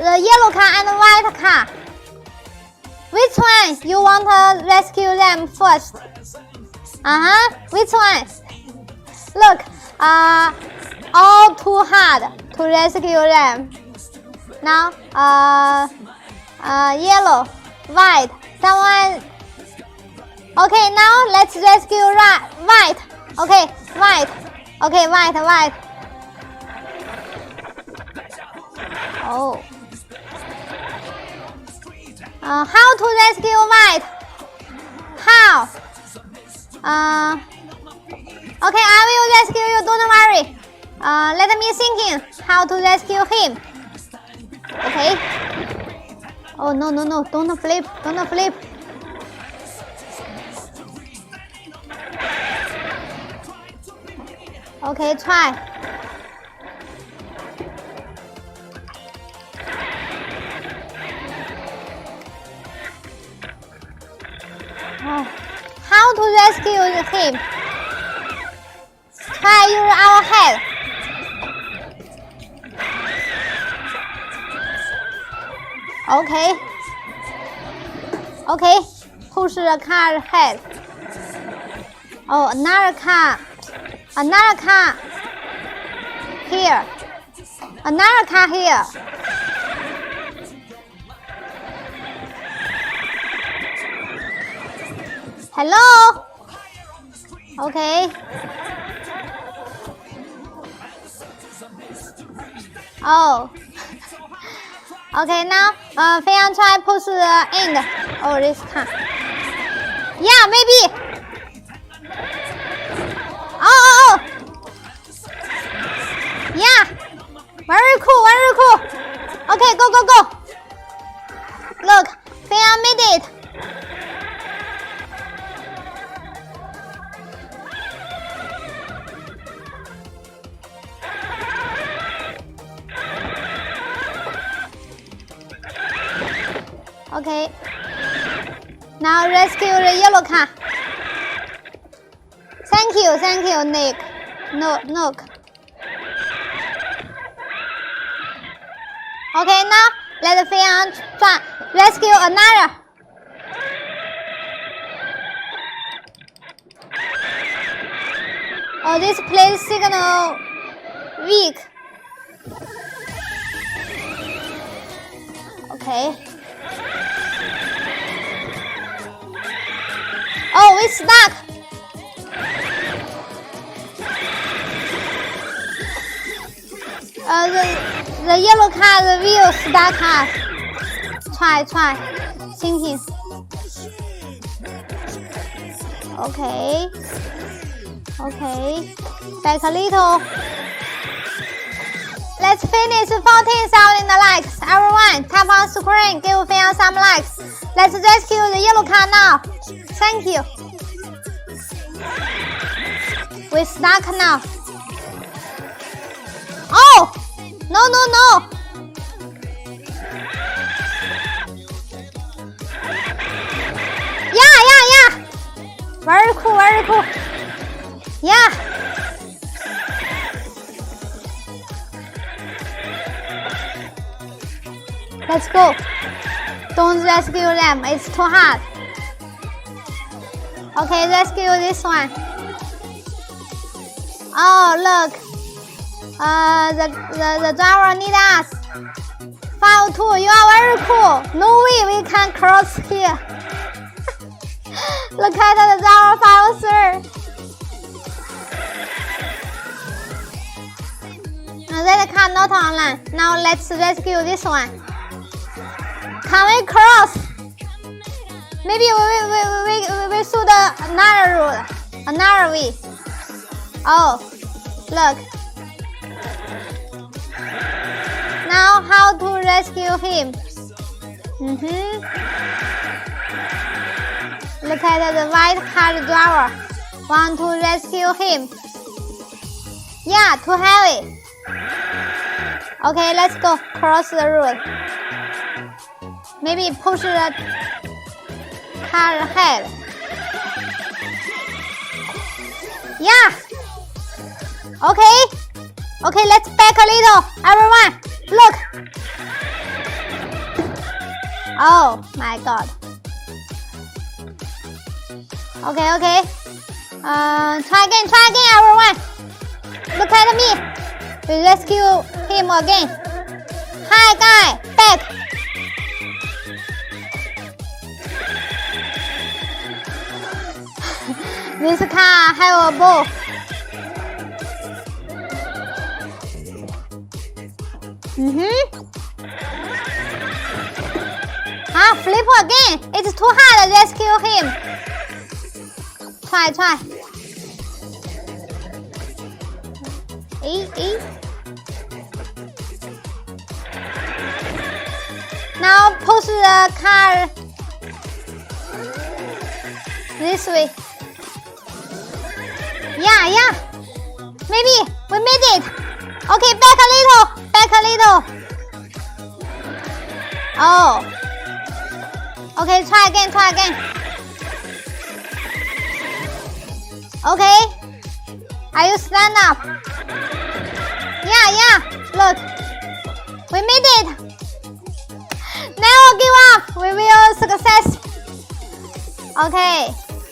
the yellow car and the white car. Which one you want to rescue them first? Which one? Look, all too hard to rescue them. Now, yellow, white, someone. Okay, now let's rescue white. Okay, white. Okay, white. Oh. How to rescue white? How? Okay, I will rescue you, don't worry. Let me thinking how to rescue him. Okay. Oh, no, don't flip. Okay, try. Oh. How to rescue him? Try use our head. Okay, push the car head. Oh, another car here. Another car here. Hello? Okay. Oh. Okay, now Feiyan try push the end. Oh, this time. Yeah, maybe. Oh. Yeah. Very cool. Okay, go. Look, Feiyan made it. Okay. Now rescue the yellow car. Thank you, Nick. Nook. Okay, now let Feiyan try rescue another. Oh, this place signal weak. Okay. Oh, we stuck. The yellow car, the wheel stuck us. Try. Thinking. Okay. Back a little. Let's finish 14,000 likes. Everyone, tap on screen, give Feiyan some likes. Let's rescue the yellow car now. Thank you. We're stuck now. Oh! No. Yeah. Very cool. Yeah. Let's go. Don't rescue them. It's too hard. Okay, rescue this one. Oh, look. The driver need us. 5-2, you are very cool. No way we can cross here. Look at the driver 5-3. That car not online. Now let's rescue this one. Can we cross? Maybe we should another route, another way. Oh, look. Now how to rescue him? Look at the white car driver. Want to rescue him? Yeah, too heavy. Okay, let's go cross the road. Maybe push the car ahead. Yeah. Okay, let's back a little. Everyone, look. Oh my god. Okay. Try again, everyone. Look at me. We rescue him again. Hi, guy. Back. This car have a ball. Flip again. It's too hard to rescue him. Try. Now push the car this way. Yeah. Maybe we made it. Okay, back a little. Oh. Okay, try again. Okay. Are you stand up? Yeah. Look. We made it. Never give up. We will success. Okay.